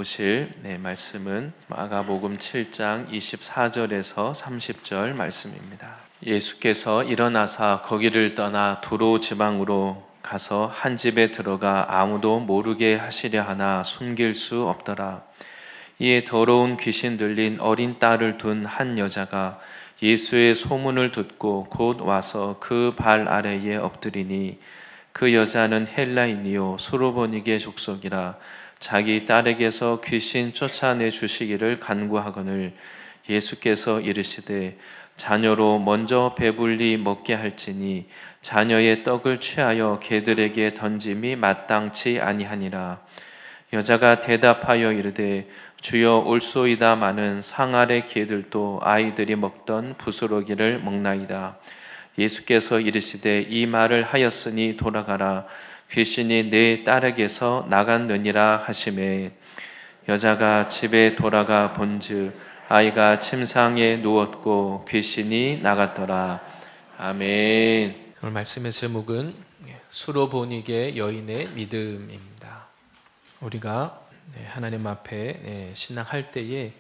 보실 말씀은 마가복음 7장 24절에서 30절 말씀입니다. 예수께서 일어나사 거기를 떠나 두로 지방으로 가서 한 집에 들어가 아무도 모르게 하시려 하나 숨길 수 없더라. 이에 더러운 귀신 들린 어린 딸을 둔 한 여자가 예수의 소문을 듣고 곧 와서 그 발 아래에 엎드리니 그 여자는 헬라인이요 수로보니게 족속이라. 자기 딸에게서 귀신 쫓아내 주시기를 간구하거늘 예수께서 이르시되 자녀로 먼저 배불리 먹게 할지니 자녀의 떡을 취하여 개들에게 던짐이 마땅치 아니하니라. 여자가 대답하여 이르되 주여 올소이다마는 상 아래 개들도 아이들이 먹던 부스러기를 먹나이다. 예수께서 이르시되 이 말을 하였으니 돌아가라. 귀신이 내 딸에게서 나갔느니라 하시매 여자가 집에 돌아가 본즉 아이가 침상에 누웠고 귀신이 나갔더라. 아멘. 오늘 말씀의 제목은 수로보니게 여인의 믿음입니다. 우리가 하나님 앞에 신앙할 때에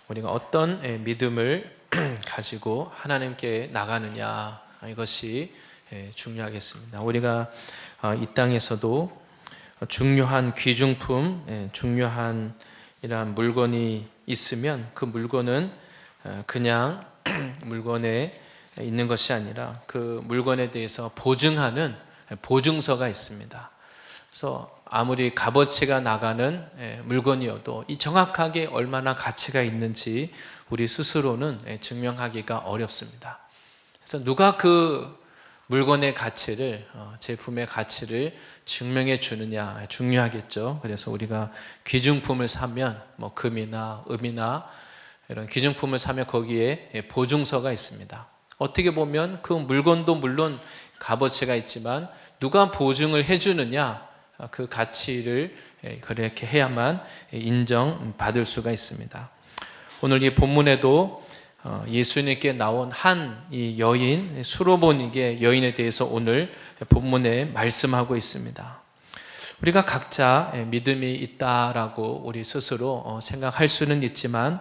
우리가 어떤 믿음을 가지고 하나님께 나가느냐, 이것이 중요하겠습니다. 우리가 이 땅에서도 중요한 귀중품, 중요한 이러한 물건이 있으면 그 물건은 그냥 물건에 있는 것이 아니라 그 물건에 대해서 보증하는 보증서가 있습니다. 그래서 아무리 값어치가 나가는 물건이어도 이 정확하게 얼마나 가치가 있는지 우리 스스로는 증명하기가 어렵습니다. 그래서 누가 그 물건의 가치를, 제품의 가치를 증명해 주느냐 중요하겠죠. 그래서 우리가 귀중품을 사면 금이나 음이나 이런 귀중품을 사면 거기에 보증서가 있습니다. 어떻게 보면 그 물건도 물론 값어치가 있지만 누가 보증을 해주느냐, 그 가치를 그렇게 해야만 인정받을 수가 있습니다. 오늘 이 본문에도 예수님께 나온 한 이 여인, 수로보니게 여인에 대해서 오늘 본문에 말씀하고 있습니다. 우리가 각자 믿음이 있다라고 우리 스스로 생각할 수는 있지만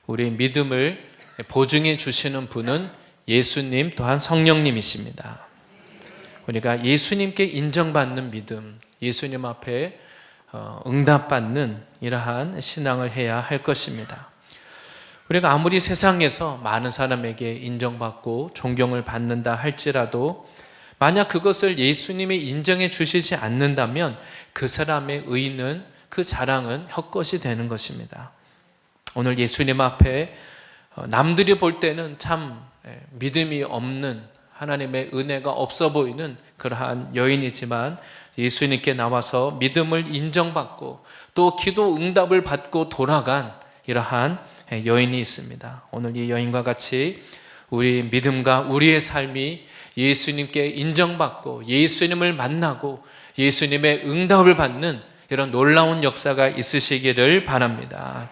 우리 믿음을 보증해 주시는 분은 예수님 또한 성령님이십니다. 우리가 예수님께 인정받는 믿음, 예수님 앞에 응답받는 이러한 신앙을 해야 할 것입니다. 우리가 아무리 세상에서 많은 사람에게 인정받고 존경을 받는다 할지라도 만약 그것을 예수님이 인정해 주시지 않는다면 그 사람의 의는, 그 자랑은 헛것이 되는 것입니다. 오늘 예수님 앞에 남들이 볼 때는 참 믿음이 없는, 하나님의 은혜가 없어 보이는 그러한 여인이지만 예수님께 나와서 믿음을 인정받고 또 기도 응답을 받고 돌아간 이러한 여인이 있습니다. 오늘 이 여인과 같이 우리 믿음과 우리의 삶이 예수님께 인정받고 예수님을 만나고 예수님의 응답을 받는 이런 놀라운 역사가 있으시기를 바랍니다.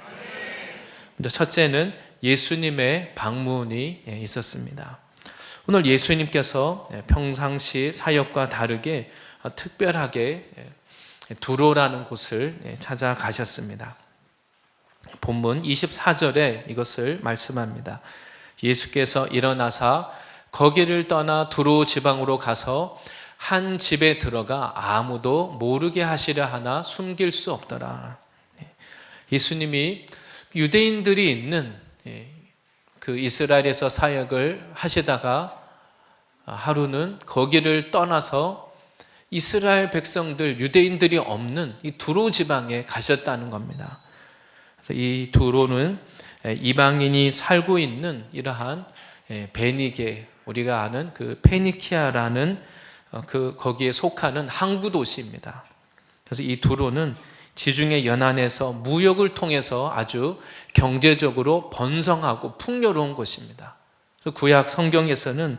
첫째는 예수님의 방문이 있었습니다. 오늘 예수님께서 평상시 사역과 다르게 특별하게 두로라는 곳을 찾아가셨습니다. 본문 24절에 이것을 말씀합니다. 예수께서 일어나사 거기를 떠나 두로 지방으로 가서 한 집에 들어가 아무도 모르게 하시려 하나 숨길 수 없더라. 예수님이 유대인들이 있는 그 이스라엘에서 사역을 하시다가 하루는 거기를 떠나서 이스라엘 백성들, 유대인들이 없는 이 두로 지방에 가셨다는 겁니다. 그래서 이 두로는 이방인이 살고 있는 이러한 베니게, 우리가 아는 그 페니키아라는 거기에 속하는 항구 도시입니다. 그래서 이 두로는 지중해 연안에서 무역을 통해서 아주 경제적으로 번성하고 풍요로운 곳입니다. 그래서 구약 성경에서는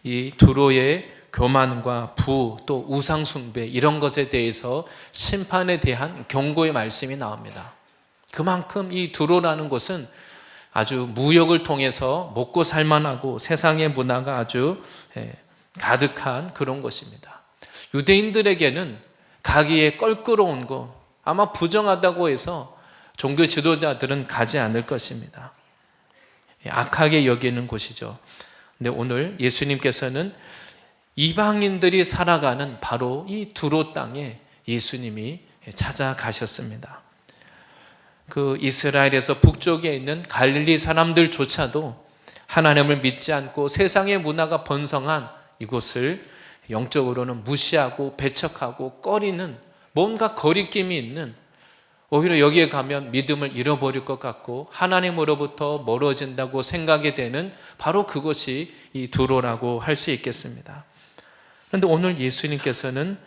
이 두로의 교만과 부, 또 우상 숭배 이런 것에 대해서 심판에 대한 경고의 말씀이 나옵니다. 그만큼 이 두로라는 곳은 아주 무역을 통해서 먹고 살만하고 세상의 문화가 아주 가득한 그런 곳입니다. 유대인들에게는 가기에 껄끄러운 곳, 아마 부정하다고 해서 종교 지도자들은 가지 않을 것입니다. 악하게 여기는 곳이죠. 근데 오늘 예수님께서는 이방인들이 살아가는 바로 이 두로 땅에 예수님이 찾아가셨습니다. 그 이스라엘에서 북쪽에 있는 갈릴리 사람들조차도 하나님을 믿지 않고 세상의 문화가 번성한 이곳을 영적으로는 무시하고 배척하고 꺼리는, 뭔가 거리낌이 있는, 오히려 여기에 가면 믿음을 잃어버릴 것 같고 하나님으로부터 멀어진다고 생각이 되는 바로 그것이 이 두로라고 할 수 있겠습니다. 그런데 오늘 예수님께서는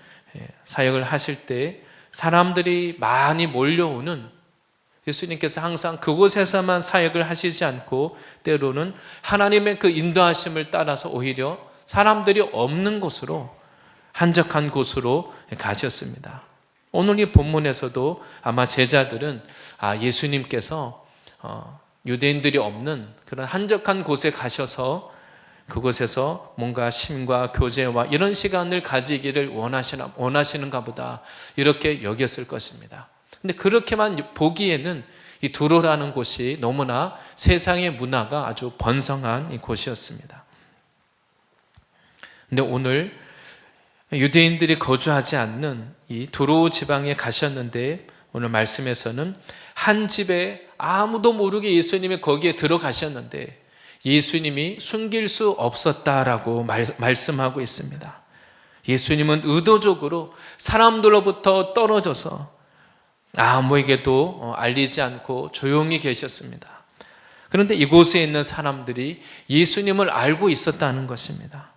사역을 하실 때 사람들이 많이 몰려오는, 예수님께서 항상 그곳에서만 사역을 하시지 않고 때로는 하나님의 그 인도하심을 따라서 오히려 사람들이 없는 곳으로, 한적한 곳으로 가셨습니다. 오늘 이 본문에서도 아마 제자들은 예수님께서 유대인들이 없는 그런 한적한 곳에 가셔서 그곳에서 뭔가 심과 교제와 이런 시간을 가지기를 원하시는가 보다, 이렇게 여겼을 것입니다. 근데 그렇게만 보기에는 이 두로라는 곳이 너무나 세상의 문화가 아주 번성한 곳이었습니다. 근데 오늘 유대인들이 거주하지 않는 이 두로 지방에 가셨는데 오늘 말씀에서는 한 집에 아무도 모르게 예수님이 거기에 들어가셨는데 예수님이 숨길 수 없었다라고 말씀하고 있습니다. 예수님은 의도적으로 사람들로부터 떨어져서 아무에게도 알리지 않고 조용히 계셨습니다. 그런데 이곳에 있는 사람들이 예수님을 알고 있었다는 것입니다.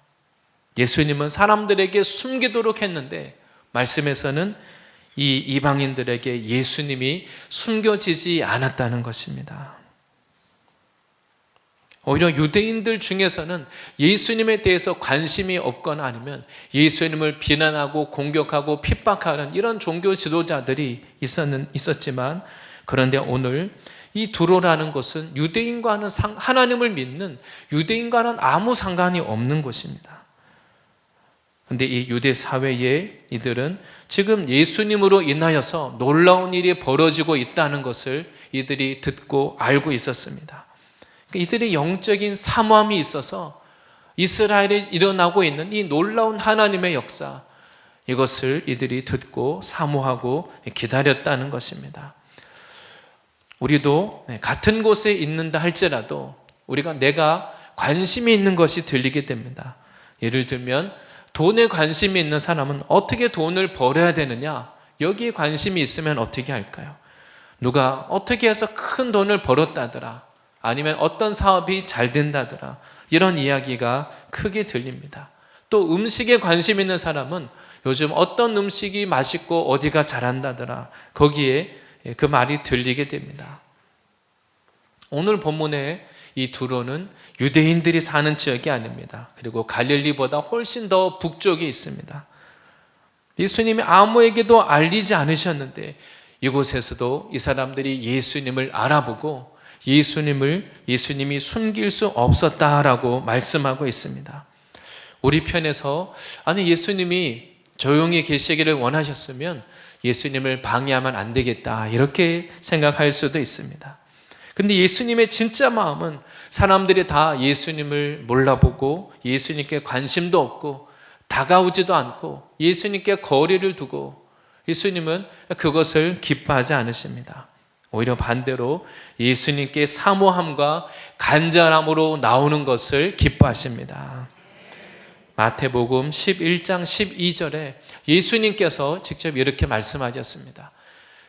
예수님은 사람들에게 숨기도록 했는데 말씀에서는 이 이방인들에게 예수님이 숨겨지지 않았다는 것입니다. 오히려 유대인들 중에서는 예수님에 대해서 관심이 없거나 아니면 예수님을 비난하고 공격하고 핍박하는 이런 종교 지도자들이 있었지만, 그런데 오늘 이 두로라는 것은 유대인과는 하나님을 믿는 유대인과는 아무 상관이 없는 곳입니다. 그런데 이 유대 사회에 이들은 지금 예수님으로 인하여서 놀라운 일이 벌어지고 있다는 것을 이들이 듣고 알고 있었습니다. 이들의 영적인 사모함이 있어서 이스라엘에 일어나고 있는 이 놀라운 하나님의 역사, 이것을 이들이 듣고 사모하고 기다렸다는 것입니다. 우리도 같은 곳에 있는다 할지라도 내가 관심이 있는 것이 들리게 됩니다. 예를 들면 돈에 관심이 있는 사람은 어떻게 돈을 벌어야 되느냐, 여기에 관심이 있으면 어떻게 할까요? 누가 어떻게 해서 큰 돈을 벌었다더라, 아니면 어떤 사업이 잘 된다더라, 이런 이야기가 크게 들립니다. 또 음식에 관심 있는 사람은 요즘 어떤 음식이 맛있고 어디가 잘한다더라, 거기에 그 말이 들리게 됩니다. 오늘 본문에 이 두로는 유대인들이 사는 지역이 아닙니다. 그리고 갈릴리보다 훨씬 더 북쪽에 있습니다. 예수님이 아무에게도 알리지 않으셨는데 이곳에서도 이 사람들이 예수님을 알아보고 예수님이 숨길 수 없었다라고 말씀하고 있습니다. 우리 편에서 예수님이 조용히 계시기를 원하셨으면 예수님을 방해하면 안 되겠다, 이렇게 생각할 수도 있습니다. 근데 예수님의 진짜 마음은 사람들이 다 예수님을 몰라보고 예수님께 관심도 없고 다가오지도 않고 예수님께 거리를 두고, 예수님은 그것을 기뻐하지 않으십니다. 오히려 반대로 예수님께 사모함과 간절함으로 나오는 것을 기뻐하십니다. 마태복음 11장 12절에 예수님께서 직접 이렇게 말씀하셨습니다.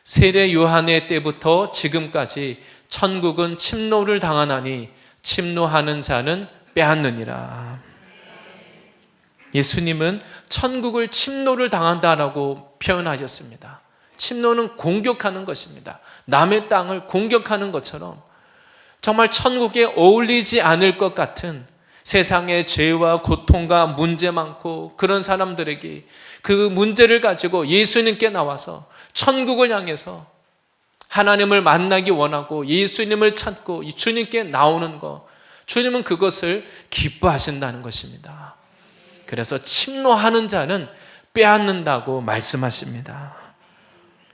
세례 요한의 때부터 지금까지 천국은 침노를 당하나니 침노하는 자는 빼앗느니라. 예수님은 천국을 침노를 당한다라고 표현하셨습니다. 침노는 공격하는 것입니다. 남의 땅을 공격하는 것처럼 정말 천국에 어울리지 않을 것 같은 세상의 죄와 고통과 문제 많고 그런 사람들에게 그 문제를 가지고 예수님께 나와서 천국을 향해서 하나님을 만나기 원하고 예수님을 찾고 주님께 나오는 것, 주님은 그것을 기뻐하신다는 것입니다. 그래서 침노하는 자는 빼앗는다고 말씀하십니다.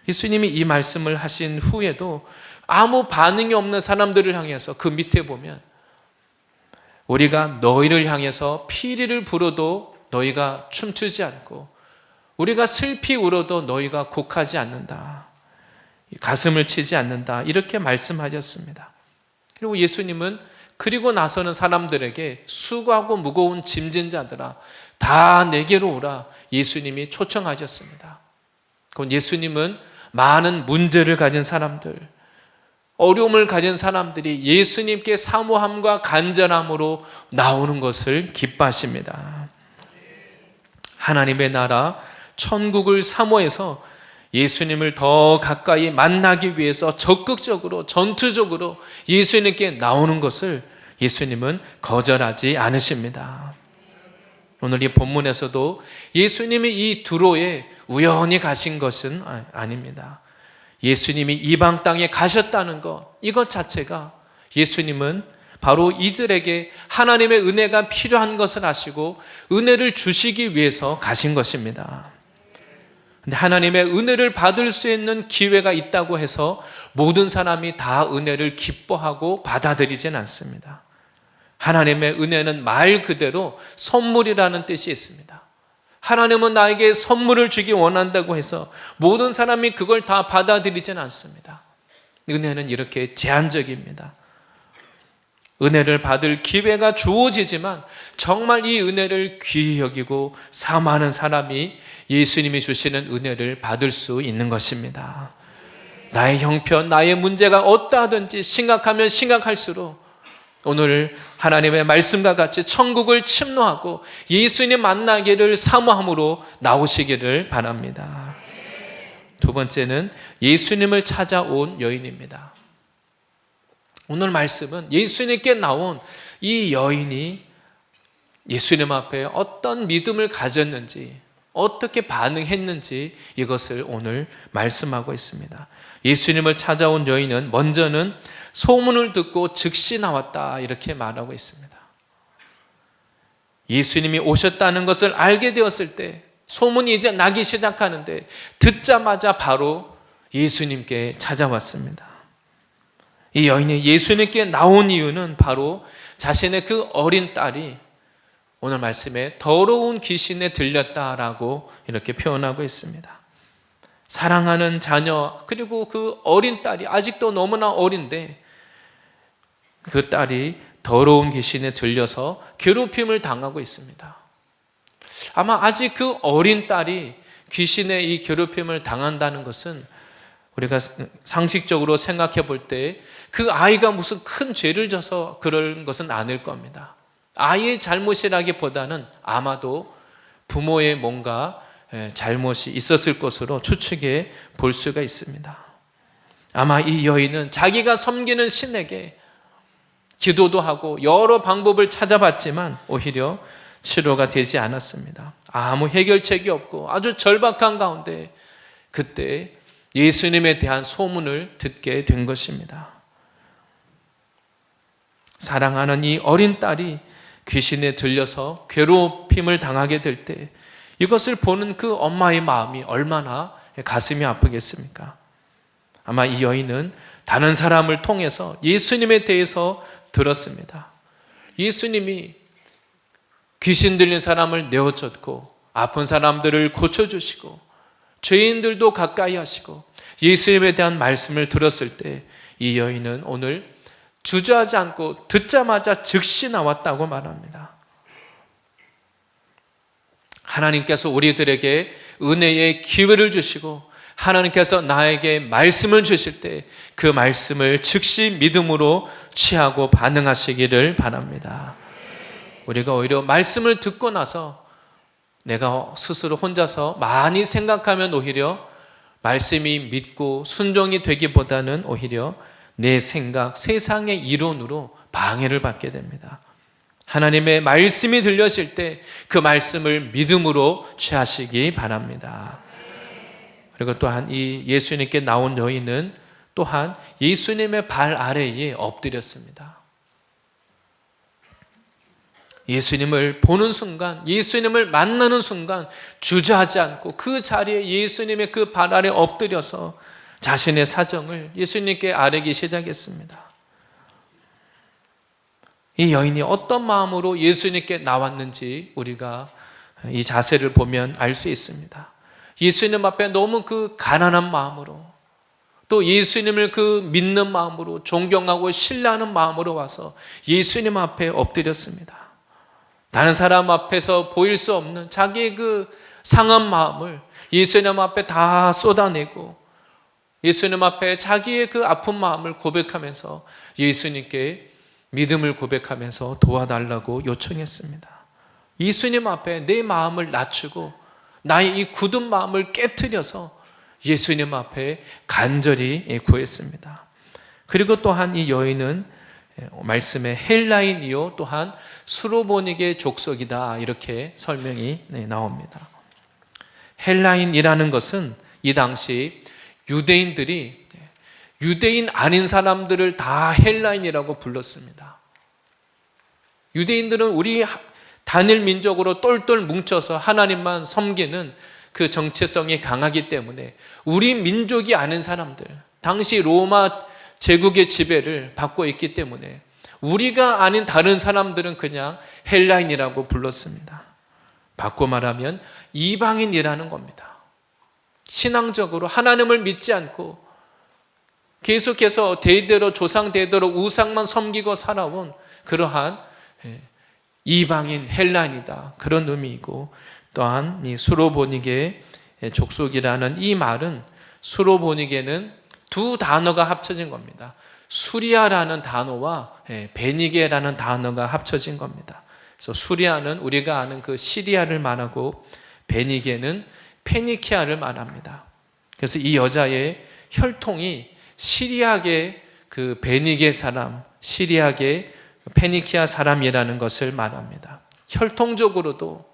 예수님이 이 말씀을 하신 후에도 아무 반응이 없는 사람들을 향해서 그 밑에 보면 우리가 너희를 향해서 피리를 불어도 너희가 춤추지 않고 우리가 슬피 울어도 너희가 곡하지 않는다. 가슴을 치지 않는다. 이렇게 말씀하셨습니다. 그리고 예수님은 그리고 나서는 사람들에게 수고하고 무거운 짐진 자들아 다 내게로 오라 예수님이 초청하셨습니다. 그건 예수님은 많은 문제를 가진 사람들, 어려움을 가진 사람들이 예수님께 사모함과 간절함으로 나오는 것을 기뻐하십니다. 하나님의 나라 천국을 사모해서 예수님을 더 가까이 만나기 위해서 적극적으로 전투적으로 예수님께 나오는 것을 예수님은 거절하지 않으십니다. 오늘 이 본문에서도 예수님이 이 두로에 우연히 가신 것은 아닙니다. 예수님이 이방 땅에 가셨다는 것, 이것 자체가 예수님은 바로 이들에게 하나님의 은혜가 필요한 것을 아시고 은혜를 주시기 위해서 가신 것입니다. 근데 하나님의 은혜를 받을 수 있는 기회가 있다고 해서 모든 사람이 다 은혜를 기뻐하고 받아들이진 않습니다. 하나님의 은혜는 말 그대로 선물이라는 뜻이 있습니다. 하나님은 나에게 선물을 주기 원한다고 해서 모든 사람이 그걸 다 받아들이진 않습니다. 은혜는 이렇게 제한적입니다. 은혜를 받을 기회가 주어지지만 정말 이 은혜를 귀히 여기고 사모하는 사람이 예수님이 주시는 은혜를 받을 수 있는 것입니다. 나의 형편, 나의 문제가 어떠하든지 심각하면 심각할수록 오늘 하나님의 말씀과 같이 천국을 침노하고 예수님 만나기를 사모함으로 나오시기를 바랍니다. 두 번째는 예수님을 찾아온 여인입니다. 오늘 말씀은 예수님께 나온 이 여인이 예수님 앞에 어떤 믿음을 가졌는지, 어떻게 반응했는지 이것을 오늘 말씀하고 있습니다. 예수님을 찾아온 여인은 먼저는 소문을 듣고 즉시 나왔다 이렇게 말하고 있습니다. 예수님이 오셨다는 것을 알게 되었을 때 소문이 이제 나기 시작하는데 듣자마자 바로 예수님께 찾아왔습니다. 이 여인이 예수님께 나온 이유는 바로 자신의 그 어린 딸이 오늘 말씀에 더러운 귀신에 들렸다라고 이렇게 표현하고 있습니다. 사랑하는 자녀 그리고 그 어린 딸이 아직도 너무나 어린데 그 딸이 더러운 귀신에 들려서 괴롭힘을 당하고 있습니다. 아마 아직 그 어린 딸이 귀신의 이 괴롭힘을 당한다는 것은 우리가 상식적으로 생각해 볼 때 그 아이가 무슨 큰 죄를 져서 그런 것은 아닐 겁니다. 아이의 잘못이라기보다는 아마도 부모의 뭔가 잘못이 있었을 것으로 추측해 볼 수가 있습니다. 아마 이 여인은 자기가 섬기는 신에게 기도도 하고 여러 방법을 찾아봤지만 오히려 치료가 되지 않았습니다. 아무 해결책이 없고 아주 절박한 가운데 그때 예수님에 대한 소문을 듣게 된 것입니다. 사랑하는 이 어린 딸이 귀신에 들려서 괴롭힘을 당하게 될 때 이것을 보는 그 엄마의 마음이 얼마나 가슴이 아프겠습니까? 아마 이 여인은 다른 사람을 통해서 예수님에 대해서 들었습니다. 예수님이 귀신 들린 사람을 내어쫓고 아픈 사람들을 고쳐주시고 죄인들도 가까이 하시고 예수님에 대한 말씀을 들었을 때 이 여인은 오늘 주저하지 않고 듣자마자 즉시 나왔다고 말합니다. 하나님께서 우리들에게 은혜의 기회를 주시고 하나님께서 나에게 말씀을 주실 때 그 말씀을 즉시 믿음으로 취하고 반응하시기를 바랍니다. 우리가 오히려 말씀을 듣고 나서 내가 스스로 혼자서 많이 생각하면 오히려 말씀이 믿고 순종이 되기보다는 오히려 내 생각, 세상의 이론으로 방해를 받게 됩니다. 하나님의 말씀이 들려질 때 그 말씀을 믿음으로 취하시기 바랍니다. 그리고 또한 이 예수님께 나온 여인은 또한 예수님의 발 아래에 엎드렸습니다. 예수님을 보는 순간, 예수님을 만나는 순간 주저하지 않고 그 자리에 예수님의 그 발 아래 엎드려서 자신의 사정을 예수님께 아뢰기 시작했습니다. 이 여인이 어떤 마음으로 예수님께 나왔는지 우리가 이 자세를 보면 알 수 있습니다. 예수님 앞에 너무 그 가난한 마음으로, 또 예수님을 그 믿는 마음으로, 존경하고 신뢰하는 마음으로 와서 예수님 앞에 엎드렸습니다. 다른 사람 앞에서 보일 수 없는 자기의 그 상한 마음을 예수님 앞에 다 쏟아내고 예수님 앞에 자기의 그 아픈 마음을 고백하면서 예수님께 믿음을 고백하면서 도와달라고 요청했습니다. 예수님 앞에 내 마음을 낮추고 나의 이 굳은 마음을 깨트려서 예수님 앞에 간절히 구했습니다. 그리고 또한 이 여인은 말씀에 헬라인이요 또한 수로보닉의 족속이다, 이렇게 설명이 나옵니다. 헬라인이라는 것은 이 당시 유대인들이 유대인 아닌 사람들을 다 헬라인이라고 불렀습니다. 유대인들은 우리 단일 민족으로 똘똘 뭉쳐서 하나님만 섬기는 그 정체성이 강하기 때문에 우리 민족이 아닌 사람들, 당시 로마 제국의 지배를 받고 있기 때문에 우리가 아닌 다른 사람들은 그냥 헬라인이라고 불렀습니다. 바꿔 말하면 이방인이라는 겁니다. 신앙적으로 하나님을 믿지 않고 계속해서 대대로 조상 대대로 우상만 섬기고 살아온 그러한 이방인 헬라인이다, 그런 의미이고, 또한 이 수로보닉의 족속이라는 이 말은 수로보닉에는 두 단어가 합쳐진 겁니다. 수리아라는 단어와 베니게라는 단어가 합쳐진 겁니다. 그래서 수리아는 우리가 아는 그 시리아를 말하고 베니게는 페니키아를 말합니다. 그래서 이 여자의 혈통이 시리아계 그 베니게 사람, 시리아계 페니키아 사람이라는 것을 말합니다. 혈통적으로도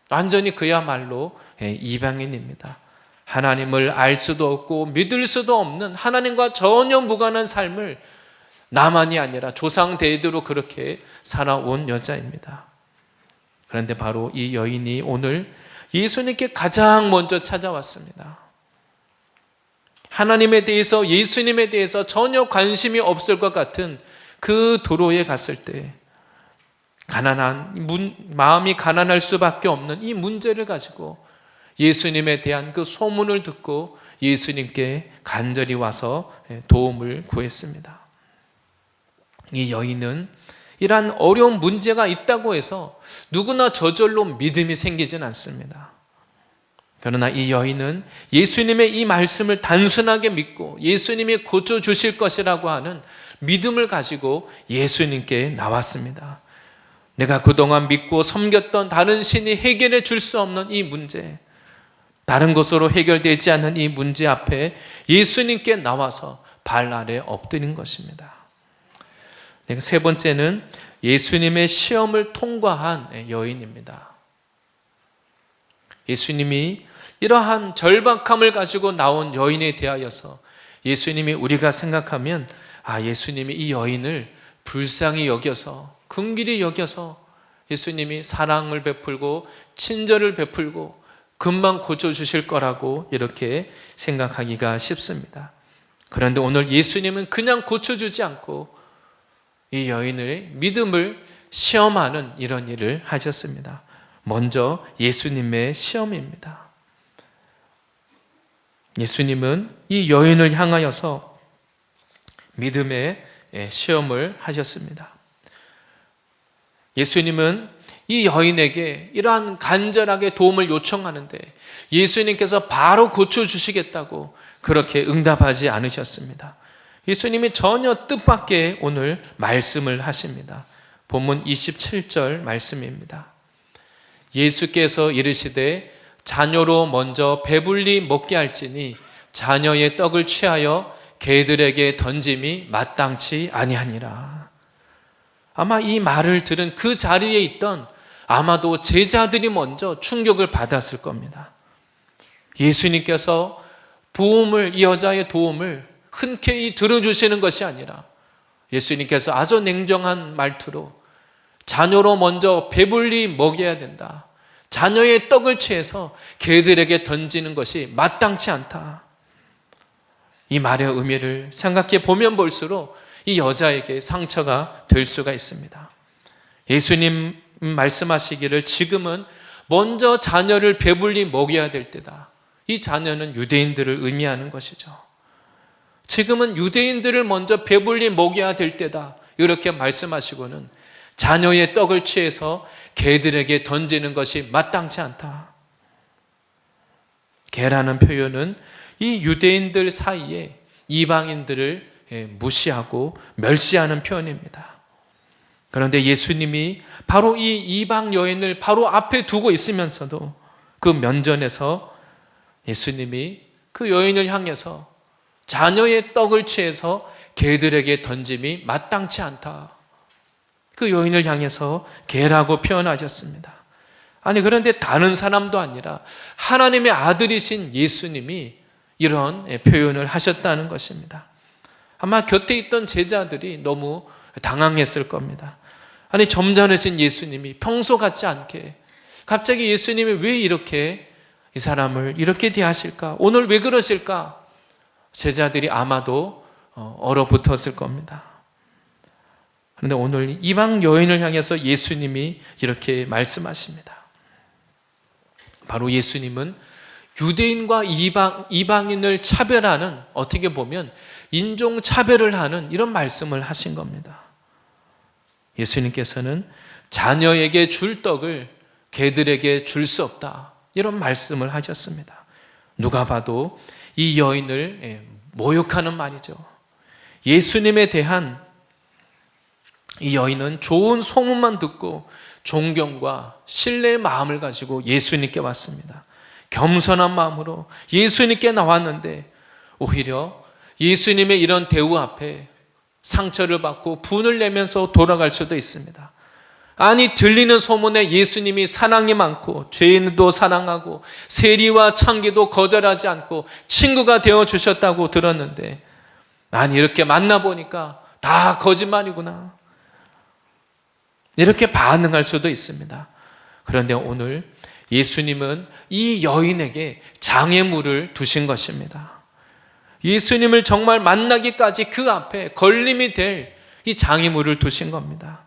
완전히 그야말로 이방인입니다. 하나님을 알 수도 없고 믿을 수도 없는, 하나님과 전혀 무관한 삶을 나만이 아니라 조상 대대로 그렇게 살아온 여자입니다. 그런데 바로 이 여인이 오늘 예수님께 가장 먼저 찾아왔습니다. 하나님에 대해서, 예수님에 대해서 전혀 관심이 없을 것 같은 그 도로에 갔을 때 마음이 가난할 수밖에 없는 이 문제를 가지고 예수님에 대한 그 소문을 듣고 예수님께 간절히 와서 도움을 구했습니다. 이 여인은 이러한 어려운 문제가 있다고 해서 누구나 저절로 믿음이 생기진 않습니다. 그러나 이 여인은 예수님의 이 말씀을 단순하게 믿고 예수님이 고쳐주실 것이라고 하는 믿음을 가지고 예수님께 나왔습니다. 내가 그동안 믿고 섬겼던 다른 신이 해결해 줄 수 없는 이 문제, 다른 것으로 해결되지 않는 이 문제 앞에 예수님께 나와서 발 아래 엎드린 것입니다. 세 번째는 예수님의 시험을 통과한 여인입니다. 예수님이 이러한 절박함을 가지고 나온 여인에 대하여서 예수님이 우리가 생각하면 예수님이 이 여인을 불쌍히 여겨서, 긍휼히 여겨서 예수님이 사랑을 베풀고 친절을 베풀고 금방 고쳐주실 거라고 이렇게 생각하기가 쉽습니다. 그런데 오늘 예수님은 그냥 고쳐주지 않고 이 여인의 믿음을 시험하는 이런 일을 하셨습니다. 먼저 예수님의 시험입니다. 예수님은 이 여인을 향하여서 믿음의 시험을 하셨습니다. 예수님은 이 여인에게 이러한 간절하게 도움을 요청하는데 예수님께서 바로 고쳐주시겠다고 그렇게 응답하지 않으셨습니다. 예수님이 전혀 뜻밖의 오늘 말씀을 하십니다. 본문 27절 말씀입니다. 예수께서 이르시되 자녀로 먼저 배불리 먹게 할지니 자녀의 떡을 취하여 개들에게 던짐이 마땅치 아니하니라. 아마 이 말을 들은 그 자리에 있던 아마도 제자들이 먼저 충격을 받았을 겁니다. 예수님께서 이 여자의 도움을 흔쾌히 들어주시는 것이 아니라 예수님께서 아주 냉정한 말투로 자녀로 먼저 배불리 먹여야 된다. 자녀의 떡을 취해서 개들에게 던지는 것이 마땅치 않다. 이 말의 의미를 생각해 보면 볼수록 이 여자에게 상처가 될 수가 있습니다. 예수님 말씀하시기를 지금은 먼저 자녀를 배불리 먹여야 될 때다. 이 자녀는 유대인들을 의미하는 것이죠. 지금은 유대인들을 먼저 배불리 먹여야 될 때다. 이렇게 말씀하시고는 자녀의 떡을 취해서 개들에게 던지는 것이 마땅치 않다. 개라는 표현은 이 유대인들 사이에 이방인들을 무시하고 멸시하는 표현입니다. 그런데 예수님이 바로 이 이방 여인을 바로 앞에 두고 있으면서도 그 면전에서 예수님이 그 여인을 향해서 자녀의 떡을 취해서 개들에게 던짐이 마땅치 않다. 그 여인을 향해서 개라고 표현하셨습니다. 아니 그런데 다른 사람도 아니라 하나님의 아들이신 예수님이 이런 표현을 하셨다는 것입니다. 아마 곁에 있던 제자들이 너무 당황했을 겁니다. 아니 점잖으신 예수님이 평소 같지 않게 갑자기 예수님이 왜 이렇게 이 사람을 이렇게 대하실까? 오늘 왜 그러실까? 제자들이 아마도 얼어붙었을 겁니다. 그런데 오늘 이방 여인을 향해서 예수님이 이렇게 말씀하십니다. 바로 예수님은 유대인과 이방인을 차별하는, 어떻게 보면 인종차별을 하는 이런 말씀을 하신 겁니다. 예수님께서는 자녀에게 줄 떡을 개들에게 줄 수 없다, 이런 말씀을 하셨습니다. 누가 봐도 이 여인을 모욕하는 말이죠. 예수님에 대한 이 여인은 좋은 소문만 듣고 존경과 신뢰의 마음을 가지고 예수님께 왔습니다. 겸손한 마음으로 예수님께 나왔는데 오히려 예수님의 이런 대우 앞에 상처를 받고 분을 내면서 돌아갈 수도 있습니다. 아니 들리는 소문에 예수님이 사랑이 많고 죄인도 사랑하고 세리와 창기도 거절하지 않고 친구가 되어주셨다고 들었는데 아니 이렇게 만나보니까 다 거짓말이구나, 이렇게 반응할 수도 있습니다. 그런데 오늘 예수님은 이 여인에게 장애물을 두신 것입니다. 예수님을 정말 만나기까지 그 앞에 걸림이 될 이 장애물을 두신 겁니다.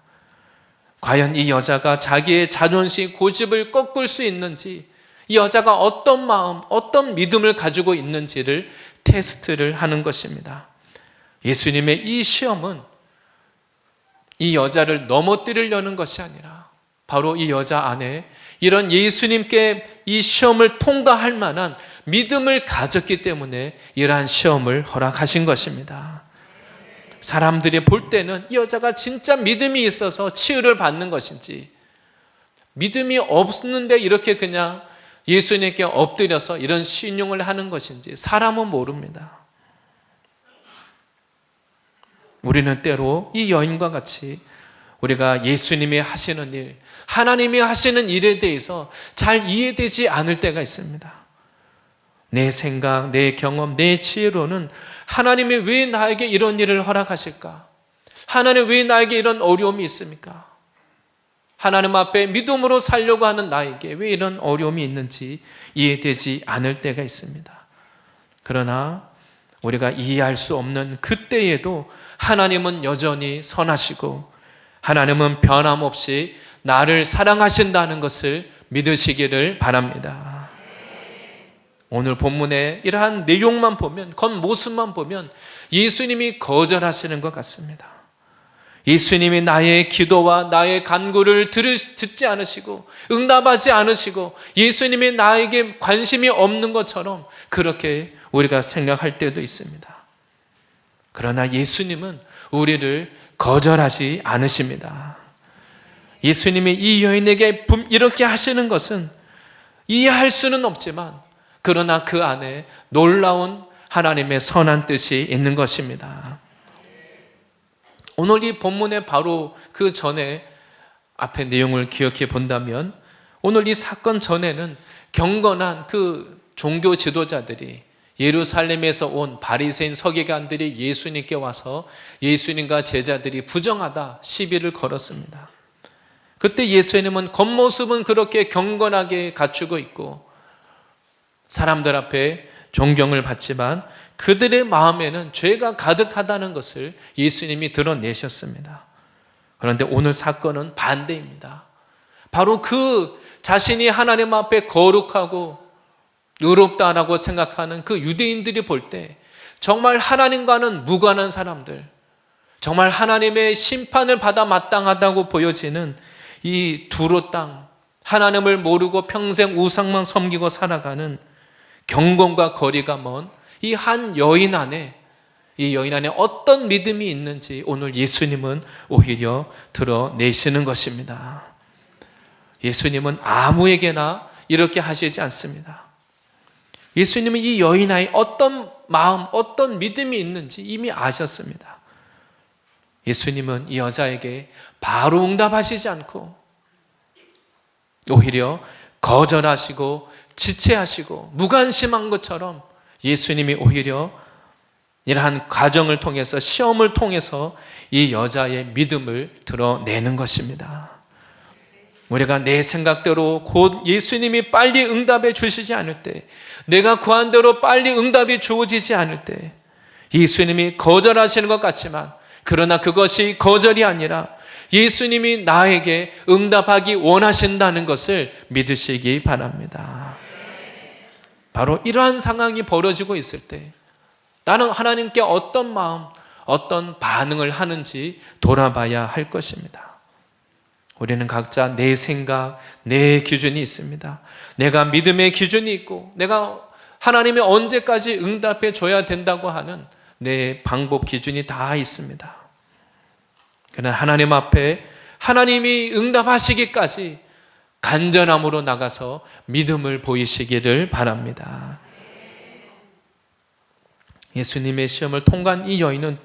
과연 이 여자가 자기의 자존심, 고집을 꺾을 수 있는지, 이 여자가 어떤 마음, 어떤 믿음을 가지고 있는지를 테스트를 하는 것입니다. 예수님의 이 시험은 이 여자를 넘어뜨리려는 것이 아니라 바로 이 여자 안에 이런 예수님께 이 시험을 통과할 만한 믿음을 가졌기 때문에 이러한 시험을 허락하신 것입니다. 사람들이 볼 때는 이 여자가 진짜 믿음이 있어서 치유를 받는 것인지, 믿음이 없는데 이렇게 그냥 예수님께 엎드려서 이런 신용을 하는 것인지 사람은 모릅니다. 우리는 때로 이 여인과 같이 우리가 예수님이 하시는 일, 하나님이 하시는 일에 대해서 잘 이해되지 않을 때가 있습니다. 내 생각, 내 경험, 내 지혜로는 하나님이 왜 나에게 이런 일을 허락하실까? 하나님 왜 나에게 이런 어려움이 있습니까? 하나님 앞에 믿음으로 살려고 하는 나에게 왜 이런 어려움이 있는지 이해되지 않을 때가 있습니다. 그러나 우리가 이해할 수 없는 그때에도 하나님은 여전히 선하시고 하나님은 변함없이 나를 사랑하신다는 것을 믿으시기를 바랍니다. 오늘 본문의 이러한 내용만 보면, 겉모습만 보면 예수님이 거절하시는 것 같습니다. 예수님이 나의 기도와 나의 간구를 듣지 않으시고 응답하지 않으시고 예수님이 나에게 관심이 없는 것처럼 그렇게 우리가 생각할 때도 있습니다. 그러나 예수님은 우리를 거절하지 않으십니다. 예수님이 이 여인에게 이렇게 하시는 것은 이해할 수는 없지만 그러나 그 안에 놀라운 하나님의 선한 뜻이 있는 것입니다. 오늘 이 본문의 바로 그 전에 앞에 내용을 기억해 본다면 오늘 이 사건 전에는 경건한 그 종교 지도자들이, 예루살렘에서 온 바리새인 서기관들이 예수님께 와서 예수님과 제자들이 부정하다 시비를 걸었습니다. 그때 예수님은 겉모습은 그렇게 경건하게 갖추고 있고 사람들 앞에 존경을 받지만 그들의 마음에는 죄가 가득하다는 것을 예수님이 드러내셨습니다. 그런데 오늘 사건은 반대입니다. 바로 그 자신이 하나님 앞에 거룩하고 의롭다라고 생각하는 그 유대인들이 볼 때 정말 하나님과는 무관한 사람들, 정말 하나님의 심판을 받아 마땅하다고 보여지는 이 두로 땅, 하나님을 모르고 평생 우상만 섬기고 살아가는 경건과 거리가 먼 이 한 여인 안에, 이 여인 안에 어떤 믿음이 있는지 오늘 예수님은 오히려 드러내시는 것입니다. 예수님은 아무에게나 이렇게 하시지 않습니다. 예수님은 이 여인 안에 어떤 마음, 어떤 믿음이 있는지 이미 아셨습니다. 예수님은 이 여자에게 바로 응답하시지 않고 오히려 거절하시고 지체하시고 무관심한 것처럼 예수님이 오히려 이러한 과정을 통해서, 시험을 통해서 이 여자의 믿음을 드러내는 것입니다. 우리가 내 생각대로 곧 예수님이 빨리 응답해 주시지 않을 때, 내가 구한 대로 빨리 응답이 주어지지 않을 때 예수님이 거절하시는 것 같지만, 그러나 그것이 거절이 아니라 예수님이 나에게 응답하기 원하신다는 것을 믿으시기 바랍니다. 바로 이러한 상황이 벌어지고 있을 때 나는 하나님께 어떤 마음, 어떤 반응을 하는지 돌아봐야 할 것입니다. 우리는 각자 내 생각, 내 기준이 있습니다. 내가 믿음의 기준이 있고 내가 하나님이 언제까지 응답해 줘야 된다고 하는 내 방법 기준이 다 있습니다. 그러나 하나님 앞에 하나님이 응답하시기까지 간절함으로 나가서 믿음을 보이시기를 바랍니다. 예수님의 시험을 통과한 이 여인은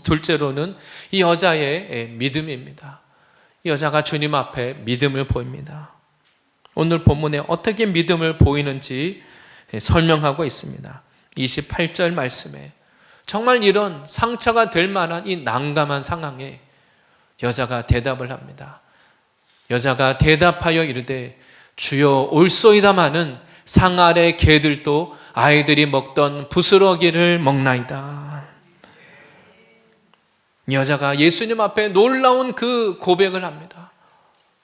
둘째로는 이 여자의 믿음입니다. 이 여자가 주님 앞에 믿음을 보입니다. 오늘 본문에 어떻게 믿음을 보이는지 설명하고 있습니다. 28절 말씀에 정말 이런 상처가 될 만한 이 난감한 상황에 여자가 대답을 합니다. 여자가 대답하여 이르되 주여 올소이다마는 상 아래 개들도 아이들이 먹던 부스러기를 먹나이다. 여자가 예수님 앞에 놀라운 그 고백을 합니다.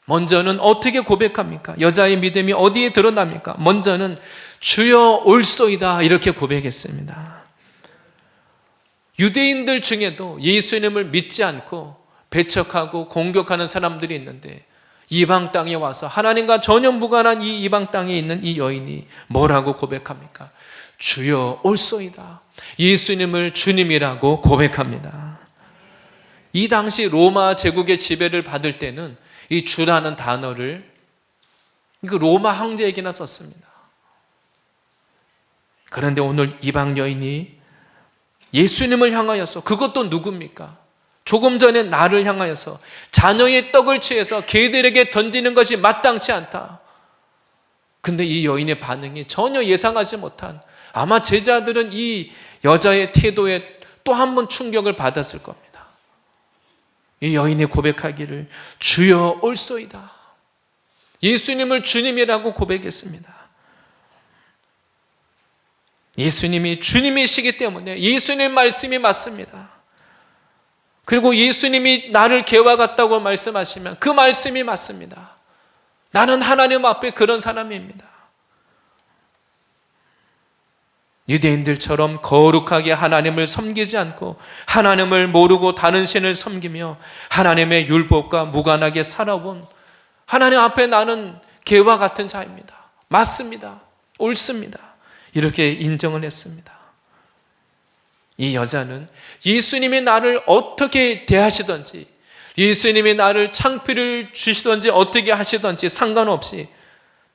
먼저는 어떻게 고백합니까? 여자의 믿음이 어디에 드러납니까? 먼저는 주여 올소이다 이렇게 고백했습니다. 유대인들 중에도 예수님을 믿지 않고 배척하고 공격하는 사람들이 있는데 이방 땅에 와서 하나님과 전혀 무관한 이 이방 땅에 있는 이 여인이 뭐라고 고백합니까? 주여 올소이다. 예수님을 주님이라고 고백합니다. 이 당시 로마 제국의 지배를 받을 때는 이 주라는 단어를 그 로마 황제에게나 썼습니다. 그런데 오늘 이방 여인이 예수님을 향하여서, 그것도 누굽니까? 조금 전에 나를 향하여서 자녀의 떡을 취해서 개들에게 던지는 것이 마땅치 않다. 근데 이 여인의 반응이 전혀 예상하지 못한, 아마 제자들은 이 여자의 태도에 또 한 번 충격을 받았을 겁니다. 이 여인이 고백하기를 주여 올소이다. 예수님을 주님이라고 고백했습니다. 예수님이 주님이시기 때문에 예수님 말씀이 맞습니다. 그리고 예수님이 나를 개와 같다고 말씀하시면 그 말씀이 맞습니다. 나는 하나님 앞에 그런 사람입니다. 유대인들처럼 거룩하게 하나님을 섬기지 않고 하나님을 모르고 다른 신을 섬기며 하나님의 율법과 무관하게 살아온 하나님 앞에 나는 개와 같은 자입니다. 맞습니다. 옳습니다. 이렇게 인정을 했습니다. 이 여자는 예수님이 나를 어떻게 대하시든지, 예수님이 나를 창피를 주시든지 어떻게 하시든지 상관없이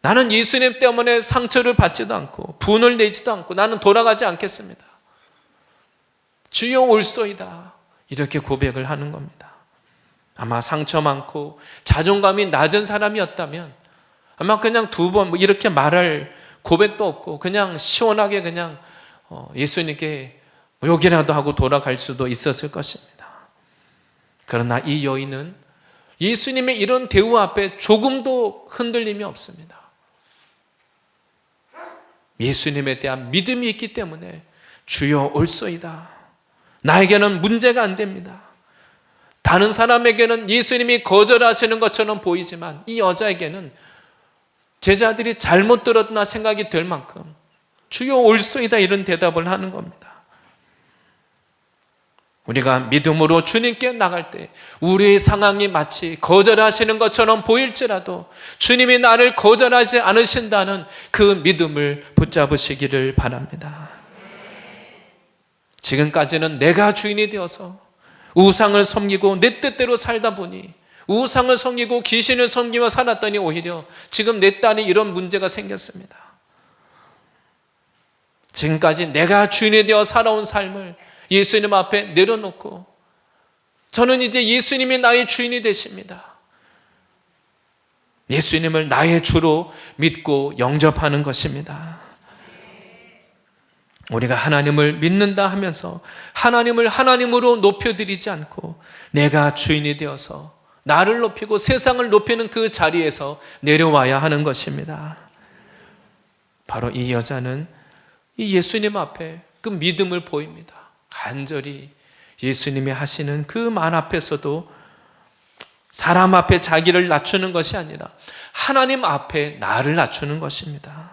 나는 예수님 때문에 상처를 받지도 않고 분을 내지도 않고 나는 돌아가지 않겠습니다. 주여 올소이다. 이렇게 고백을 하는 겁니다. 아마 상처 많고 자존감이 낮은 사람이었다면 아마 그냥 두 번 이렇게 말할 고백도 없고 그냥 시원하게 그냥 예수님께 욕이라도 하고 돌아갈 수도 있었을 것입니다. 그러나 이 여인은 예수님의 이런 대우 앞에 조금도 흔들림이 없습니다. 예수님에 대한 믿음이 있기 때문에 주여 올소이다. 나에게는 문제가 안 됩니다. 다른 사람에게는 예수님이 거절하시는 것처럼 보이지만 이 여자에게는 제자들이 잘못 들었나 생각이 들 만큼 주여 올소이다 이런 대답을 하는 겁니다. 우리가 믿음으로 주님께 나갈 때 우리의 상황이 마치 거절하시는 것처럼 보일지라도 주님이 나를 거절하지 않으신다는 그 믿음을 붙잡으시기를 바랍니다. 지금까지는 내가 주인이 되어서 우상을 섬기고 내 뜻대로 살다 보니 우상을 섬기고 귀신을 섬기며 살았더니 오히려 지금 내 딸이 이런 문제가 생겼습니다. 지금까지 내가 주인이 되어 살아온 삶을 예수님 앞에 내려놓고 저는 이제 예수님이 나의 주인이 되십니다. 예수님을 나의 주로 믿고 영접하는 것입니다. 우리가 하나님을 믿는다 하면서 하나님을 하나님으로 높여드리지 않고 내가 주인이 되어서 나를 높이고 세상을 높이는 그 자리에서 내려와야 하는 것입니다. 바로 이 여자는 이 예수님 앞에 그 믿음을 보입니다. 간절히 예수님이 하시는 그 말 앞에서도 사람 앞에 자기를 낮추는 것이 아니라 하나님 앞에 나를 낮추는 것입니다.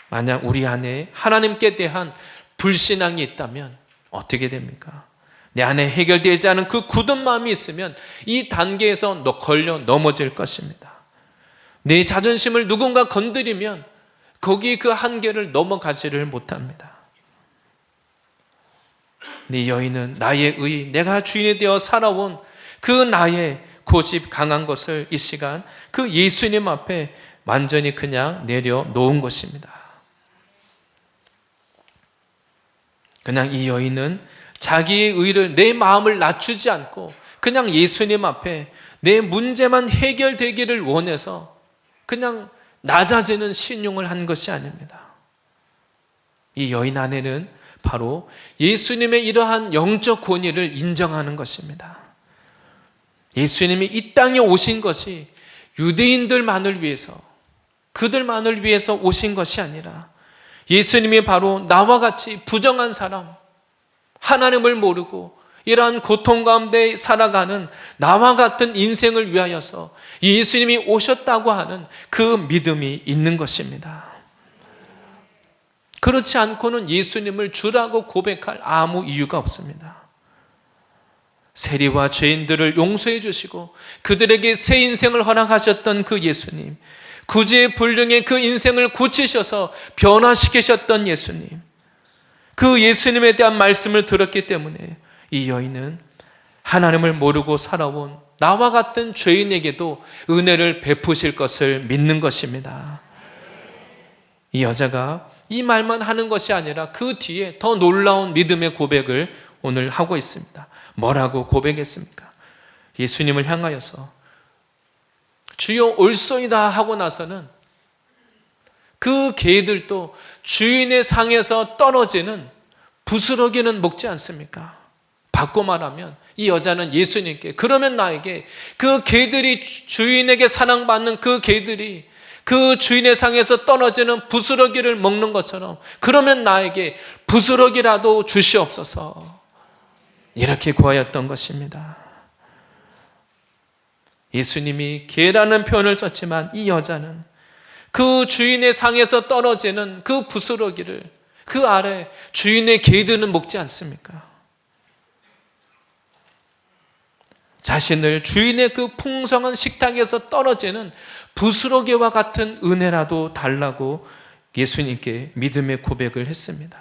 만약 우리 안에 하나님께 대한 불신앙이 있다면 어떻게 됩니까? 내 안에 해결되지 않은 그 굳은 마음이 있으면 이 단계에서 걸려 넘어질 것입니다. 내 자존심을 누군가 건드리면 거기 그 한계를 넘어가지를 못합니다. 네 여인은 나의 의, 내가 주인이 되어 살아온 그 나의 고집 강한 것을 이 시간 그 예수님 앞에 완전히 그냥 내려놓은 것입니다. 그냥 이 여인은 자기의 의를, 내 마음을 낮추지 않고 그냥 예수님 앞에 내 문제만 해결되기를 원해서 그냥 낮아지는 신용을 한 것이 아닙니다. 이 여인 안에는 바로 예수님의 이러한 영적 권위를 인정하는 것입니다. 예수님이 이 땅에 오신 것이 유대인들만을 위해서, 그들만을 위해서 오신 것이 아니라 예수님이 바로 나와 같이 부정한 사람, 하나님을 모르고 이러한 고통 가운데 살아가는 나와 같은 인생을 위하여서 예수님이 오셨다고 하는 그 믿음이 있는 것입니다. 그렇지 않고는 예수님을 주라고 고백할 아무 이유가 없습니다. 세리와 죄인들을 용서해 주시고 그들에게 새 인생을 허락하셨던 그 예수님, 구제불능의 그 인생을 고치셔서 변화시키셨던 예수님, 그 예수님에 대한 말씀을 들었기 때문에 이 여인은 하나님을 모르고 살아온 나와 같은 죄인에게도 은혜를 베푸실 것을 믿는 것입니다. 이 여자가 이 말만 하는 것이 아니라 그 뒤에 더 놀라운 믿음의 고백을 오늘 하고 있습니다. 뭐라고 고백했습니까? 예수님을 향하여서 주여 올소이다 하고 나서는 그 개들도 주인의 상에서 떨어지는 부스러기는 먹지 않습니까? 바꿔 말하면 이 여자는 예수님께, 그러면 나에게 그 개들이 주인에게 사랑받는 그 개들이 그 주인의 상에서 떨어지는 부스러기를 먹는 것처럼 그러면 나에게 부스러기라도 주시옵소서, 이렇게 구하였던 것입니다. 예수님이 개라는 표현을 썼지만 이 여자는 그 주인의 상에서 떨어지는 그 부스러기를 그 아래 주인의 개들은 먹지 않습니까? 자신을 주인의 그 풍성한 식탁에서 떨어지는 부스러기와 같은 은혜라도 달라고 예수님께 믿음의 고백을 했습니다.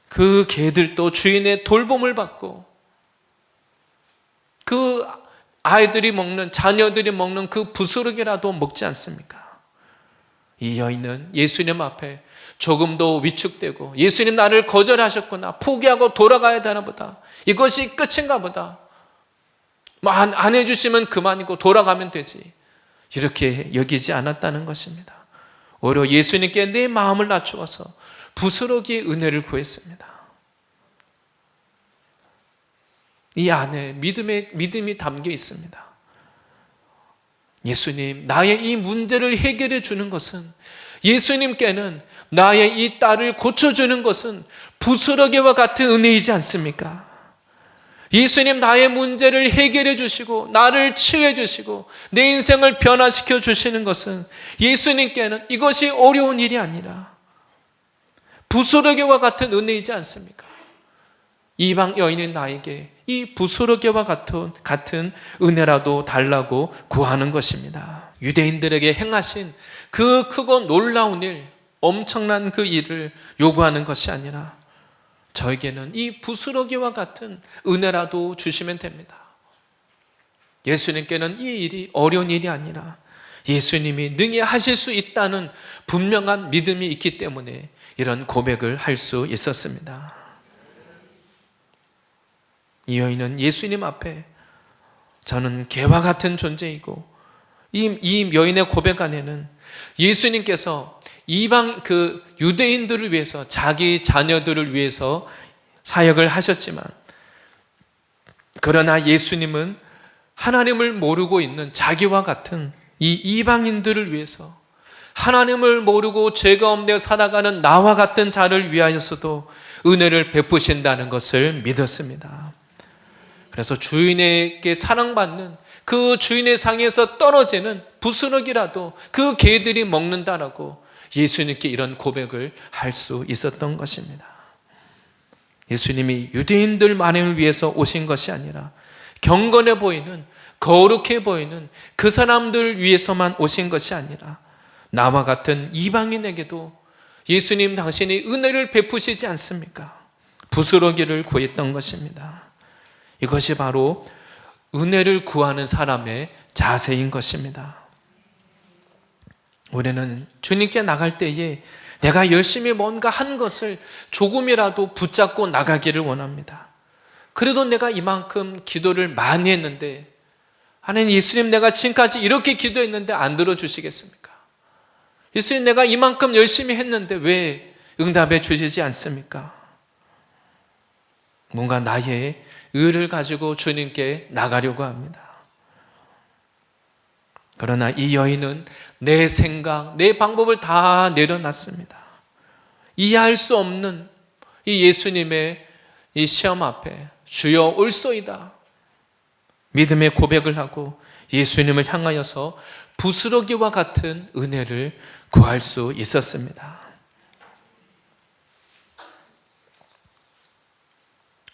그 개들도 주인의 돌봄을 받고 그 아이들이 먹는, 자녀들이 먹는 그 부스러기라도 먹지 않습니까? 이 여인은 예수님 앞에 조금도 위축되고 예수님 나를 거절하셨구나, 포기하고 돌아가야 되나 보다, 이것이 끝인가 보다, 안 해주시면 그만이고 돌아가면 되지, 이렇게 여기지 않았다는 것입니다. 오히려 예수님께 내 마음을 낮추어서 부스러기의 은혜를 구했습니다. 이 안에 믿음이 담겨 있습니다. 예수님, 나의 이 문제를 해결해 주는 것은, 예수님께는 나의 이 딸을 고쳐주는 것은 부스러기와 같은 은혜이지 않습니까? 예수님, 나의 문제를 해결해 주시고 나를 치유해 주시고 내 인생을 변화시켜 주시는 것은 예수님께는 이것이 어려운 일이 아니라 부스러기와 같은 은혜이지 않습니까? 이방 여인인 나에게 이 부스러기와 같은 은혜라도 달라고 구하는 것입니다. 유대인들에게 행하신 그 크고 놀라운 일, 엄청난 그 일을 요구하는 것이 아니라 저에게는 이 부스러기와 같은 은혜라도 주시면 됩니다. 예수님께는 이 일이 어려운 일이 아니라 예수님이 능히 하실 수 있다는 분명한 믿음이 있기 때문에 이런 고백을 할 수 있었습니다. 이 여인은 예수님 앞에 저는 개와 같은 존재이고, 이 여인의 고백 안에는 예수님께서 이방 유대인들을 위해서, 자기 자녀들을 위해서 사역을 하셨지만, 그러나 예수님은 하나님을 모르고 있는 자기와 같은 이 이방인들을 위해서, 하나님을 모르고 죄 가운데 살아가는 나와 같은 자를 위하여서도 은혜를 베푸신다는 것을 믿었습니다. 그래서 주인에게 사랑받는 그 주인의 상에서 떨어지는 부스러기라도 그 개들이 먹는다라고 예수님께 이런 고백을 할 수 있었던 것입니다. 예수님이 유대인들만을 위해서 오신 것이 아니라 경건해 보이는, 거룩해 보이는 그 사람들 위해서만 오신 것이 아니라 나와 같은 이방인에게도 예수님 당신이 은혜를 베푸시지 않습니까? 부스러기를 구했던 것입니다. 이것이 바로 은혜를 구하는 사람의 자세인 것입니다. 우리는 주님께 나갈 때에 내가 열심히 뭔가 한 것을 조금이라도 붙잡고 나가기를 원합니다. 그래도 내가 이만큼 기도를 많이 했는데, 하나님, 예수님, 내가 지금까지 이렇게 기도했는데 안 들어주시겠습니까? 예수님, 내가 이만큼 열심히 했는데 왜 응답해 주시지 않습니까? 뭔가 나의 의를 가지고 주님께 나가려고 합니다. 그러나 이 여인은 내 생각, 내 방법을 다 내려놨습니다. 이해할 수 없는 이 예수님의 이 시험 앞에 주여 올소이다, 믿음의 고백을 하고 예수님을 향하여서 부스러기와 같은 은혜를 구할 수 있었습니다.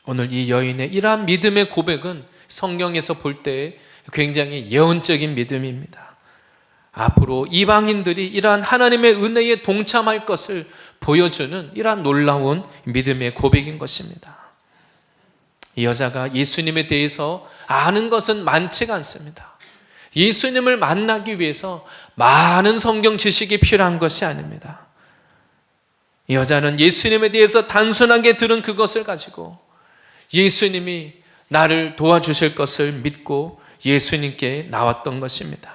오늘 이 여인의 이러한 믿음의 고백은 성경에서 볼 때 굉장히 예언적인 믿음입니다. 앞으로 이방인들이 이러한 하나님의 은혜에 동참할 것을 보여주는 이러한 놀라운 믿음의 고백인 것입니다. 이 여자가 예수님에 대해서 아는 것은 많지가 않습니다. 예수님을 만나기 위해서 많은 성경 지식이 필요한 것이 아닙니다. 이 여자는 예수님에 대해서 단순하게 들은 그것을 가지고 예수님이 나를 도와주실 것을 믿고 예수님께 나왔던 것입니다.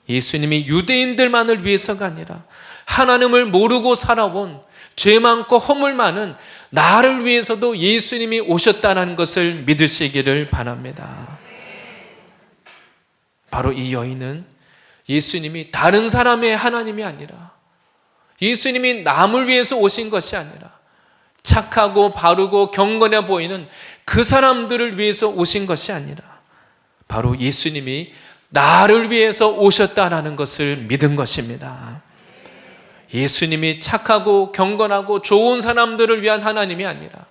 예수님이 유대인들만을 위해서가 아니라 하나님을 모르고 살아온 죄 많고 허물 많은 나를 위해서도 예수님이 오셨다는 것을 믿으시기를 바랍니다. 바로 이 여인은 예수님이 다른 사람의 하나님이 아니라, 예수님이 남을 위해서 오신 것이 아니라 착하고 바르고 경건해 보이는 그 사람들을 위해서 오신 것이 아니라 바로 예수님이 나를 위해서 오셨다라는 것을 믿은 것입니다. 예수님이 착하고 경건하고 좋은 사람들을 위한 하나님이 아니라,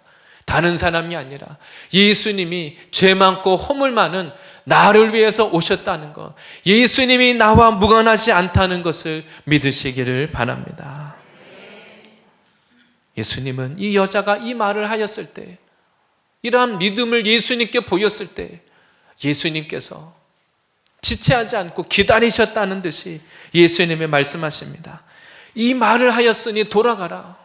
다른 사람이 아니라 예수님이 죄 많고 허물 많은 나를 위해서 오셨다는 것, 예수님이 나와 무관하지 않다는 것을 믿으시기를 바랍니다. 예수님은 이 여자가 이 말을 하였을 때, 이러한 믿음을 예수님께 보였을 때 예수님께서 지체하지 않고 기다리셨다는 듯이 예수님이 말씀하십니다. 이 말을 하였으니 돌아가라.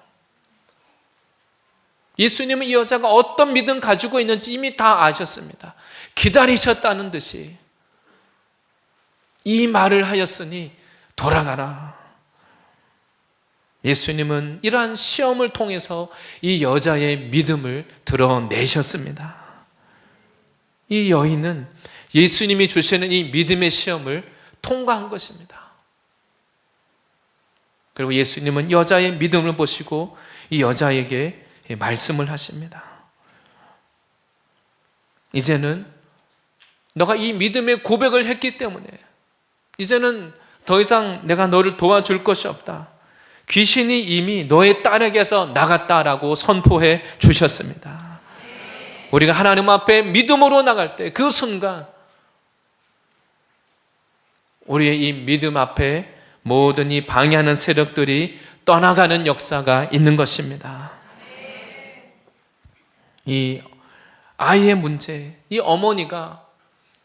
예수님은 이 여자가 어떤 믿음 가지고 있는지 이미 다 아셨습니다. 기다리셨다는 듯이 이 말을 하였으니 돌아가라. 예수님은 이러한 시험을 통해서 이 여자의 믿음을 드러내셨습니다. 이 여인은 예수님이 주시는 이 믿음의 시험을 통과한 것입니다. 그리고 예수님은 여자의 믿음을 보시고 이 여자에게 말씀을 하십니다. 이제는 너가 이 믿음의 고백을 했기 때문에 이제는 더 이상 내가 너를 도와줄 것이 없다. 귀신이 이미 너의 딸에게서 나갔다라고 선포해 주셨습니다. 우리가 하나님 앞에 믿음으로 나갈 때 그 순간 우리의 이 믿음 앞에 모든 이 방해하는 세력들이 떠나가는 역사가 있는 것입니다. 이 아이의 문제, 이 어머니가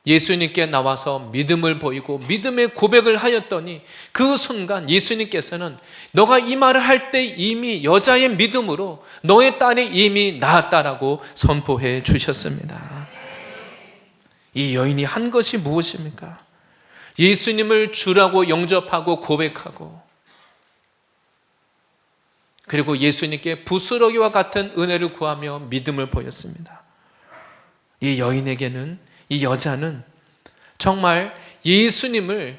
예수님께 나와서 믿음을 보이고 믿음의 고백을 하였더니 그 순간 예수님께서는 너가 이 말을 할 때 이미 여자의 믿음으로 너의 딸이 이미 나았다라고 선포해 주셨습니다. 이 여인이 한 것이 무엇입니까? 예수님을 주라고 영접하고 고백하고 그리고 예수님께 부스러기와 같은 은혜를 구하며 믿음을 보였습니다. 이 여인에게는, 이 여자는 정말 예수님의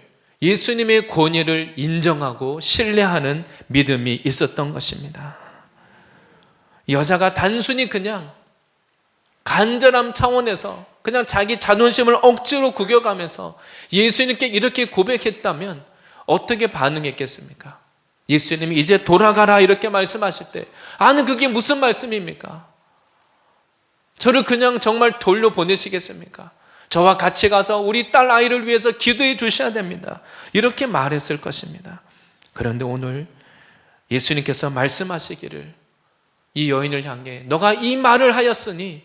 권위를 인정하고 신뢰하는 믿음이 있었던 것입니다. 여자가 단순히 그냥 간절함 차원에서 그냥 자기 자존심을 억지로 구겨가면서 예수님께 이렇게 고백했다면 어떻게 반응했겠습니까? 예수님이 이제 돌아가라 이렇게 말씀하실 때 아니 그게 무슨 말씀입니까? 저를 그냥 정말 돌려보내시겠습니까? 저와 같이 가서 우리 딸 아이를 위해서 기도해 주셔야 됩니다. 이렇게 말했을 것입니다. 그런데 오늘 예수님께서 말씀하시기를 이 여인을 향해 너가 이 말을 하였으니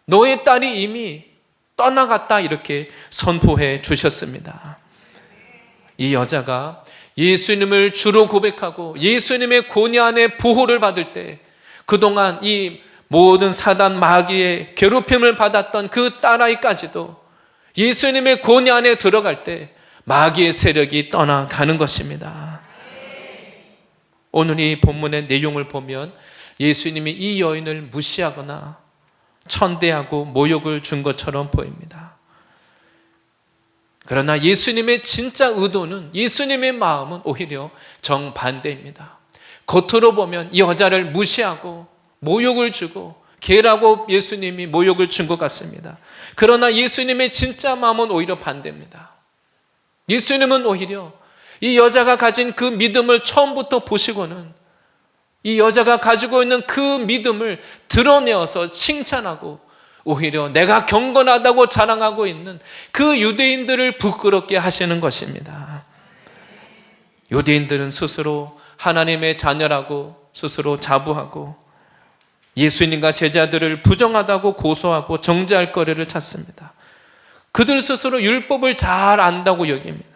너의 딸이 이미 떠나갔다 이렇게 선포해 주셨습니다. 이 여자가 예수님을 주로 고백하고 예수님의 권위 안에 보호를 받을 때 그동안 이 모든 사단 마귀의 괴롭힘을 받았던 그 딸아이까지도 예수님의 권위 안에 들어갈 때 마귀의 세력이 떠나가는 것입니다. 오늘 이 본문의 내용을 보면 예수님이 이 여인을 무시하거나 천대하고 모욕을 준 것처럼 보입니다. 그러나 예수님의 진짜 의도는, 예수님의 마음은 오히려 정반대입니다. 겉으로 보면 이 여자를 무시하고 모욕을 주고 개라고 예수님이 모욕을 준 것 같습니다. 그러나 예수님의 진짜 마음은 오히려 반대입니다. 예수님은 오히려 이 여자가 가진 그 믿음을 처음부터 보시고는 이 여자가 가지고 있는 그 믿음을 드러내어서 칭찬하고 오히려 내가 경건하다고 자랑하고 있는 그 유대인들을 부끄럽게 하시는 것입니다. 유대인들은 스스로 하나님의 자녀라고 스스로 자부하고 예수님과 제자들을 부정하다고 고소하고 정죄할 거리를 찾습니다. 그들 스스로 율법을 잘 안다고 여깁니다.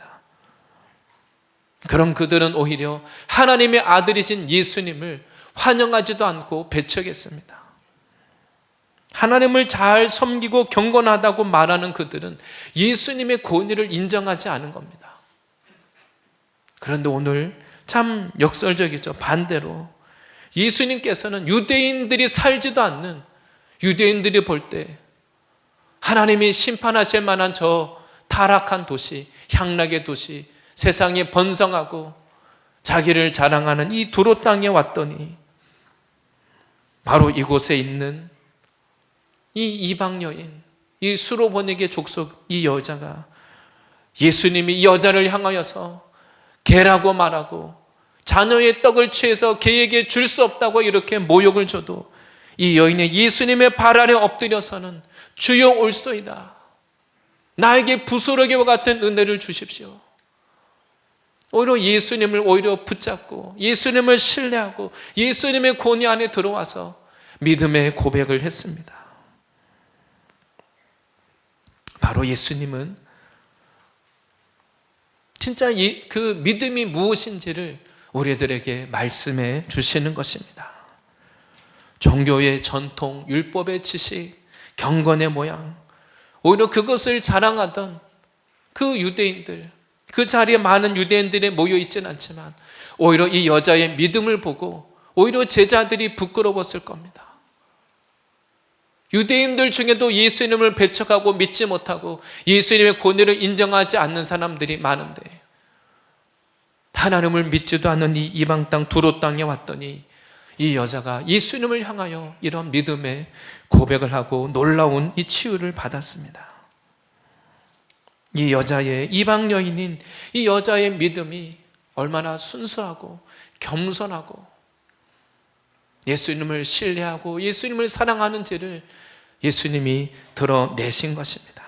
그런 그들은 오히려 하나님의 아들이신 예수님을 환영하지도 않고 배척했습니다. 하나님을 잘 섬기고 경건하다고 말하는 그들은 예수님의 권위를 인정하지 않은 겁니다. 그런데 오늘 참 역설적이죠. 반대로 예수님께서는 유대인들이 살지도 않는 유대인들이 볼 때 하나님이 심판하실 만한 저 타락한 도시, 향락의 도시, 세상에 번성하고 자기를 자랑하는 이 두로 땅에 왔더니 바로 이곳에 있는 이 이방 여인, 이 수로보니게 족속 이 여자가 예수님이 이 여자를 향하여서 개라고 말하고 자녀의 떡을 취해서 개에게 줄 수 없다고 이렇게 모욕을 줘도 이 여인의 예수님의 발 아래 엎드려서는 주여 올소이다. 나에게 부스러기와 같은 은혜를 주십시오. 오히려 예수님을 오히려 붙잡고 예수님을 신뢰하고 예수님의 권위 안에 들어와서 믿음의 고백을 했습니다. 바로 예수님은 진짜 그 믿음이 무엇인지를 우리들에게 말씀해 주시는 것입니다. 종교의 전통, 율법의 지식, 경건의 모양, 오히려 그것을 자랑하던 그 유대인들, 그 자리에 많은 유대인들이 모여 있지는 않지만 오히려 이 여자의 믿음을 보고 오히려 제자들이 부끄러웠을 겁니다. 유대인들 중에도 예수님을 배척하고 믿지 못하고 예수님의 권위를 인정하지 않는 사람들이 많은데, 하나님을 믿지도 않는 이 이방 땅 두로 땅에 왔더니 이 여자가 예수님을 향하여 이런 믿음의 고백을 하고 놀라운 이 치유를 받았습니다. 이 여자의, 이방 여인인 이 여자의 믿음이 얼마나 순수하고 겸손하고 예수님을 신뢰하고 예수님을 사랑하는지를 예수님이 드러내신 것입니다.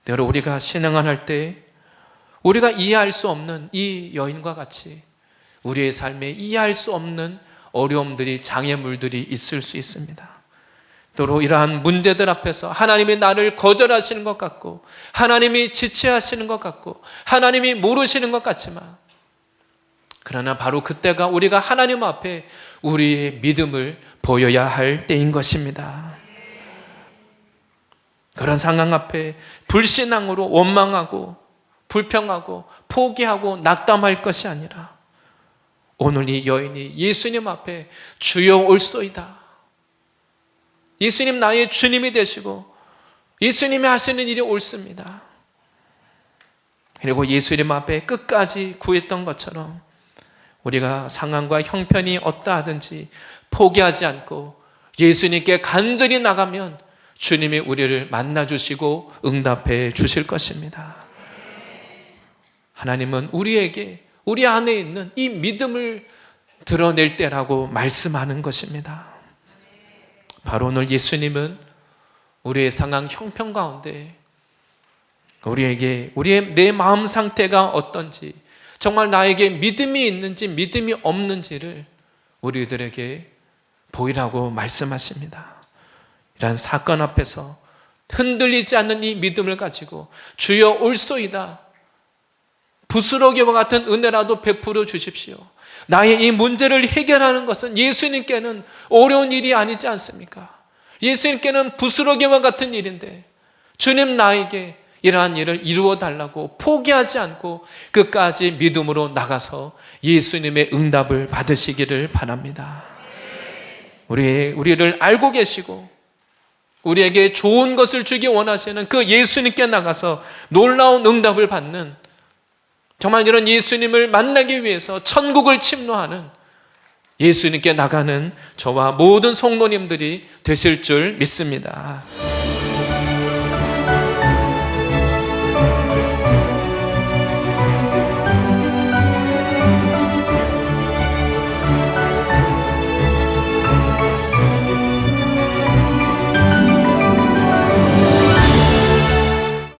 여러분, 우리가 신앙을 할 때 우리가 이해할 수 없는 이 여인과 같이 우리의 삶에 이해할 수 없는 어려움들이, 장애물들이 있을 수 있습니다. 또 이러한 문제들 앞에서 하나님이 나를 거절하시는 것 같고, 하나님이 지체하시는 것 같고, 하나님이 모르시는 것 같지만, 그러나 바로 그때가 우리가 하나님 앞에 우리의 믿음을 보여야 할 때인 것입니다. 그런 상황 앞에 불신앙으로 원망하고 불평하고 포기하고 낙담할 것이 아니라, 오늘 이 여인이 예수님 앞에 주여 올소이다, 예수님 나의 주님이 되시고 예수님이 하시는 일이 옳습니다, 그리고 예수님 앞에 끝까지 구했던 것처럼 우리가 상황과 형편이 어떠하든지 포기하지 않고 예수님께 간절히 나가면 주님이 우리를 만나주시고 응답해 주실 것입니다. 하나님은 우리에게 우리 안에 있는 이 믿음을 드러낼 때라고 말씀하는 것입니다. 바로 오늘 예수님은 우리의 상황 형편 가운데 우리에게 내 마음 상태가 어떤지, 정말 나에게 믿음이 있는지 믿음이 없는지를 우리들에게 보이라고 말씀하십니다. 이러한 사건 앞에서 흔들리지 않는 이 믿음을 가지고 주여 올소이다, 부스러기와 같은 은혜라도 베풀어 주십시오. 나의 이 문제를 해결하는 것은 예수님께는 어려운 일이 아니지 않습니까? 예수님께는 부스러기와 같은 일인데 주님, 나에게 이러한 일을 이루어 달라고 포기하지 않고 끝까지 믿음으로 나가서 예수님의 응답을 받으시기를 바랍니다. 우리를 알고 계시고 우리에게 좋은 것을 주기 원하시는 그 예수님께 나가서 놀라운 응답을 받는, 정말 이런 예수님을 만나기 위해서 천국을 침노하는 예수님께 나가는 저와 모든 성도님들이 되실 줄 믿습니다.